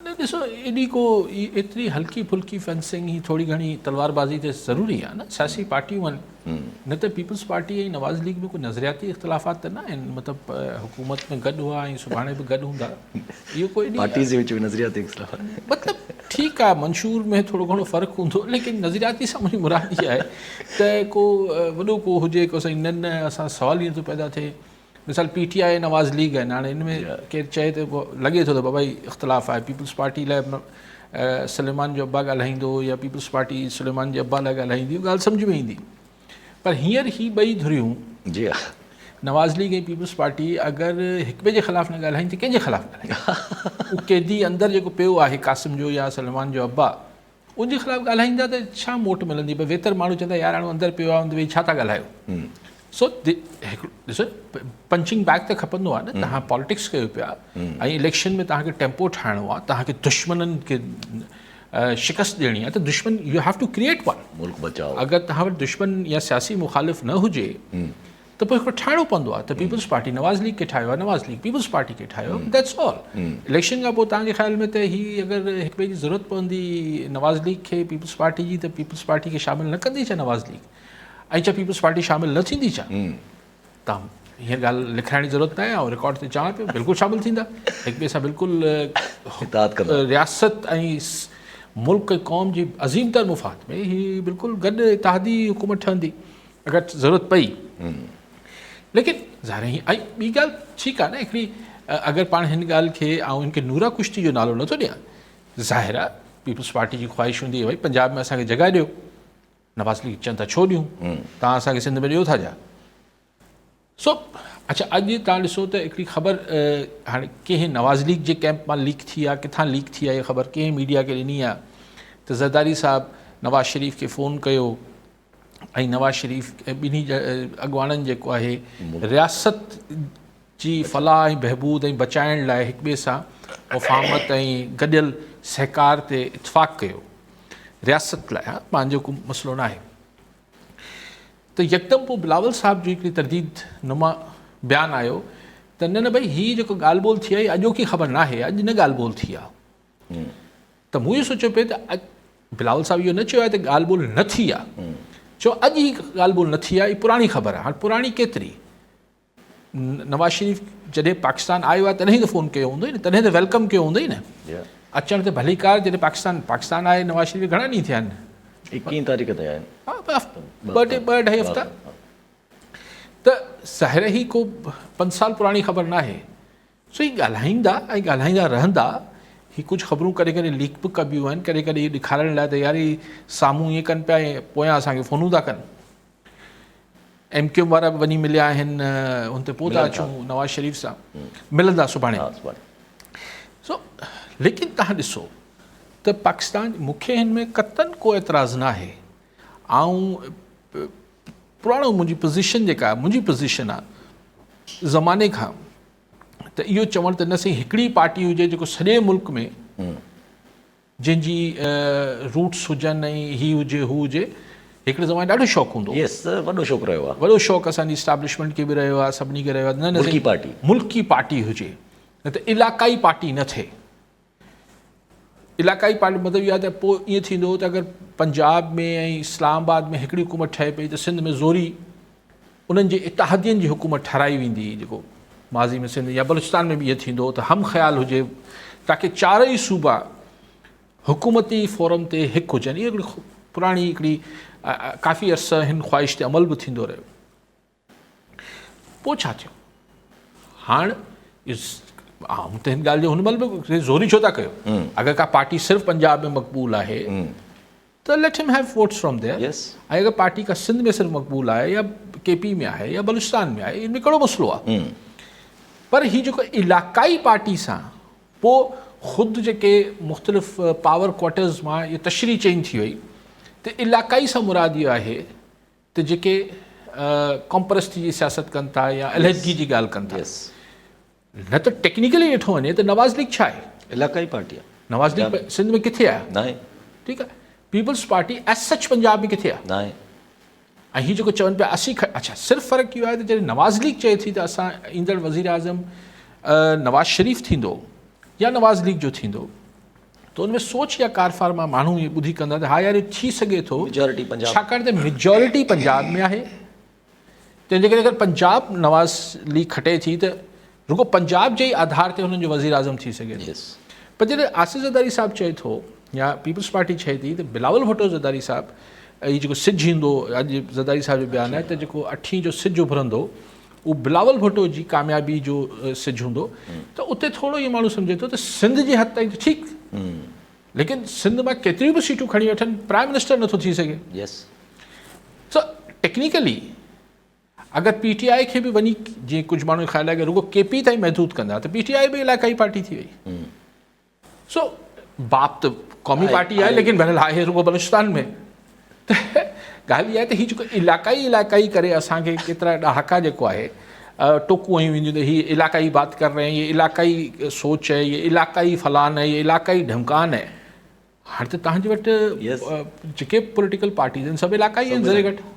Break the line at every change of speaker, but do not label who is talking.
ॾिसो एॾी को एतिरी हल्की फुल्की फेंसिंग ही थोरी घणी तलवारबाज़ी त ज़रूरी आहे न। सियासी पार्टियूं आहिनि, न त पीपल्स पार्टी ऐं नवाज़ लीग में कोई नज़रियाती इख़्तिलाफ़ात त न आहिनि। मतिलबु हुकूमत में गॾु हुआ ऐं सुभाणे बि गॾु हूंदा। इहो कोई
पार्टीज़ जे विच में नज़रियाती इख़्तिलाफ़ात
मतिलबु ठीकु आहे, मंशूर में थोरो घणो फ़र्क़ु हूंदो, लेकिन नज़रियाती सां मुंहिंजी मुराद इहा आहे त को वॾो को हुजे को साईं न असां सवाल ईअं थो पैदा थिए। मिसाल PTI नवाज़ लीग आहिनि, हाणे हिन में केरु चए त लॻे थो त बाबा इख़्तिलाफ़ आहे। पीपल्स पार्टी लाइ सलेमान जो अब्बा ॻाल्हाईंदो या पीपल्स पार्टी सलेमान जे अब्बा लाइ ॻाल्हाईंदी, ॻाल्हि सम्झ में ईंदी। पर हींअर ही ॿई धुरियूं,
जी हा,
नवाज़ लीग ऐं पीपल्स पार्टी अगरि हिक ॿिए जे ख़िलाफ़ु न ॻाल्हाइनि त कंहिंजे ख़िलाफ़ु ॻाल्हाइनि? उहो कैदी अंदरि जेको पियो आहे क़ासिम जो या सलमान जो अब्बा, उनजे ख़िलाफ़ु ॻाल्हाईंदा त छा मोट मिलंदी? भई वेतर माण्हू चवंदा यार हाणे अंदरि पियो आहे, वेही छा था ॻाल्हायो? सो ॾिसो, पंचिंग बैग त खपंदो आहे न। तव्हां पॉलिटिक्स कयो पिया ऐं इलेक्शन में तव्हांखे टेम्पो ठाहिणो आहे, तव्हांखे दुश्मननि खे शिकस्त ॾियणी आहे, त दुश्मन you have to create one.
मुल्क बचाओ।
अगरि तव्हां वटि दुश्मन या सियासी मुखालिफ़ न हुजे त पोइ हिकिड़ो ठाहिणो पवंदो आहे। त पीपल्स पार्टी नवाज़ लीग खे ठाहियो आहे, नवाज़ लीग पीपल्स पार्टी खे ठाहियो, दैट्स ऑल। इलेक्शन खां पोइ तव्हांजे ख़्याल में त हीअ अगरि हिक ॿिए जी ज़रूरत पवंदी नवाज़ लीग खे पीपल्स पार्टी जी, त पीपल्स पार्टी खे शामिलु न कंदी छा नवाज़ लीग? ऐं छा पीपल्स पार्टी शामिलु न थींदी छा? तव्हां हीअ ॻाल्हि लिखाइण जी ज़रूरत न आहे, ऐं रिकॉर्ड ते चवां पियो बिल्कुलु शामिलु थींदा। हिक ॿिए सां बिल्कुलु रियासत ऐं मुल्क ऐं क़ौम जी अज़ीम तर मुफ़ाद में ही बिल्कुलु गॾु इतिहादी हुकूमत ठहंदी अगरि ज़रूरत पई। लेकिन ज़ाहिर ही ऐं ॿी ॻाल्हि ठीकु आहे न, हिकिड़ी अगरि पाण हिन ॻाल्हि खे ऐं हिनखे नूरा कुश्ती जो नालो नथो ॾियां, ज़ाहिर आहे पीपल्स पार्टी जी ख़्वाहिश हूंदी भई पंजाब में असांखे जॻह ॾियो। नवाज़ लीग चवनि था छो ॾियूं, तव्हां असांखे सिंध में ॾियो था छा? सो अच्छा, अॼु तव्हां ॾिसो त हिकिड़ी ख़बर हाणे कंहिं नवाज़ लीग जे कैंप मां लीक थी आहे, किथां लीक थी आहे, इहा ख़बर कंहिं मीडिया खे ॾिनी आहे त ज़रदारी साहिबु नवाज़ शरीफ़ खे फ़ोन कयो ऐं नवाज़ शरीफ़ ॿिन्ही अॻुवाणनि जेको आहे रियासत जी फलाह ऐं बहबूद ऐं बचाइण लाइ हिक ॿिए सां मुफ़ाहमत ऐं गॾियल सहकार ते इतफ़ाक़ कयो। रियासत लाइ, हा, पंहिंजो को मसइलो न आहे। त यकदम पोइ बिलावल साहिब जी हिकिड़ी तरदीद नुमा बयानु आयो त न न भई हीअ जेको ॻाल्हि ॿोल थी आहे अॼोकी ख़बर न आहे, अॼु न ॻाल्हि ॿोल थी आहे। त मूं इहो सोचियो पियो त बिलावल साहिब इहो न चयो आहे त ॻाल्हि ॿोल न थी आहे, छो अॼु ही ॻाल्हि ॿोल न थी आहे, हीअ पुराणी ख़बर आहे। हाणे पुराणी केतिरी, नवाज़ शरीफ़ जॾहिं पाकिस्तान आयो आहे तॾहिं त फ़ोन कयो हूंदो न, तॾहिं त वेलकम कयो हूंदो न। अचण त भली कार, जॾहिं पाकिस्तान आए नवाज़ शरीफ़ घणा ॾींहं थिया आहिनि?
21 तारीख़ ते आया आहिनि।
ॿ अढाई हफ़्ता। त ज़ाहिर ही को 5 साल पुराणी ख़बर न आहे। सो ही ॻाल्हाईंदा ऐं ॻाल्हाईंदा रहंदा। ही कुझु ख़बरूं कॾहिं कॾहिं लीक बि कबियूं आहिनि, कॾहिं कॾहिं इहो ॾेखारण लाइ त यार साम्हूं ईअं कनि पिया ऐं पोयां असांखे फ़ोनूं था कनि। MQM वारा बि वञी मिलिया आहिनि, हुन ते पोइ था अचूं नवाज़ शरीफ़ सां मिलंदा सुभाणे। सो लेकिन तव्हां ॾिसो त पाकिस्तान, मूंखे हिन में क़तन को एतिराज़ु न आहे। ऐं पुराणो मुंहिंजी पोज़ीशन जेका आहे, मुंहिंजी पोज़ीशन आहे ज़माने खां, त इहो चवणु त न सही हिकिड़ी पार्टी हुजे जेको सॼे मुल्क में जंहिंजी रूट्स हुजनि ऐं ही हुजे हू हुजे। हिकिड़े ज़माने ॾाढो शौक़ु हूंदो,
वॾो शौक़ु रहियो आहे,
वॾो शौक़ु असांजी इस्टेब्लिशमेंट खे बि रहियो आहे, सभिनी खे रहियो आहे। न
मुल्की पार्टी,
मुल्की पार्टी हुजे, न त इलाक़ाई पार्टी न थिए। इलाक़ाई पार्टी मतिलबु इहा त पोइ ईअं थींदो त अगरि पंजाब में ऐं इस्लामाबाद में हिकिड़ी हुकूमत ठहे पई त सिंध में ज़ोरी उन्हनि जे इतिहादियुनि जी हुकूमत ठाराई वेंदी, जेको माज़ी में सिंध या बलूचिस्तान में बि इहो थींदो त हम ख़्याल हुजे ताकी चारई सूबा हुकूमती फ़ोरम ते हिकु हुजनि। इहा हिकिड़ी पुराणी हिकिड़ी काफ़ी अर्सा हिन ख़्वाहिश ते अमल बि थींदो रहियो। पोइ छा थियो? हाणे आऊं त हिन ॻाल्हि जो हुन महिल बि ज़ोरी छो था कयो? अगरि का पार्टी सिर्फ़ु पंजाब में मक़बूल आहे त let him have votes from there. ऐं अगरि पार्टी का सिंध में सिर्फ़ु मक़बूल आहे या KP में आहे या बलूचिस्तान में आहे, इनमें कहिड़ो मसइलो आहे? पर हीअ जेको इलाक़ाई पार्टी सां पोइ ख़ुदि जेके मुख़्तलिफ़ पावर क्वार्टर्स मां इहा तशरीह चेंज थी वई त इलाक़ाई सां मुराद इहो आहे त जेके कॉम्परस्ती जी सियासत कनि था या अलहदगी जी ॻाल्हि कनि था। न त टेक्निकली ॾिठो वञे त नवाज़ लीग छा आहे? इलाक़ाई पार्टी आहे। नवाज़ लीग सिंध में किथे आहे? न आहे। ठीकु आहे। Peoples party as such Punjab में किथे आहे? न आहे। ऐं हीअ जेको चवनि पिया असीं अच्छा, सिर्फ़ु फ़र्क़ु इहो आहे त जॾहिं नवाज़ लीग चए थी त असां ईंदड़ वज़ीर आज़म नवाज़ शरीफ़ थींदो या नवाज़ लीग जो थींदो, त उनमें सोच या कार फार मां माण्हू इहे ॿुधी कंदा त हा यार इहो थी सघे थो,
मेजॉरिटी पंजाब
छाकाणि त मेजॉरिटी पंजाब में आहे। तंहिंजे करे अगरि पंजाब नवाज़ लीग खटे थी त रुगो पंजाब जे ई आधार ते हुननि जो वज़ीर आज़म थी सघे थो।
यस
पर जॾहिं आसिफ़ ज़रदारी साहिबु चए थो या पीपल्स पार्टी चए थी त बिलावल भुट्टो ज़रदारी साहिबु हीउ जेको सिॼु ईंदो, अॼु ज़रदारी साहिब जो बयानु आहे त जेको 8 जो सिॼु उभरंदो उहो बिलावल भुट्टो जी कामयाबी जो सिॼु हूंदो, त उते थोरो इहो माण्हू सम्झे थो त सिंध जी हद ताईं त ठीकु, लेकिन सिंध मां केतिरियूं बि सीटूं खणी वठनि प्राइम मिनिस्टर नथो थी सघे।
यस
सो टेक्निकली अगरि PTI खे बि वञी जीअं कुझु माण्हू ख़्यालु आहे कि रुगो KP ताईं महदूद कंदा त PTI बि इलाइक़ाई पार्टी थी वई। सो बाप त क़ौमी पार्टी आहे, लेकिन बहरहाल आहे रुगो बलूचिस्तान में। त ॻाल्हि इहा आहे त हीउ जेको इलाइक़ाई करे असांखे केतिरा ॾहाका जेको आहे टोकूं हयूं वेंदियूं त हीअ इलाइक़ाई बात कर रहे हैं, ये इलाइक़ाई सोच है, ये इलाइक़ाई फलान है, ये इलाइक़ाई ढमकान है। हाणे त तव्हांजे वटि जेके पॉलिटिकल पार्टीज़ आहिनि सभु इलाइक़ाई आहिनि ज़रे घटि।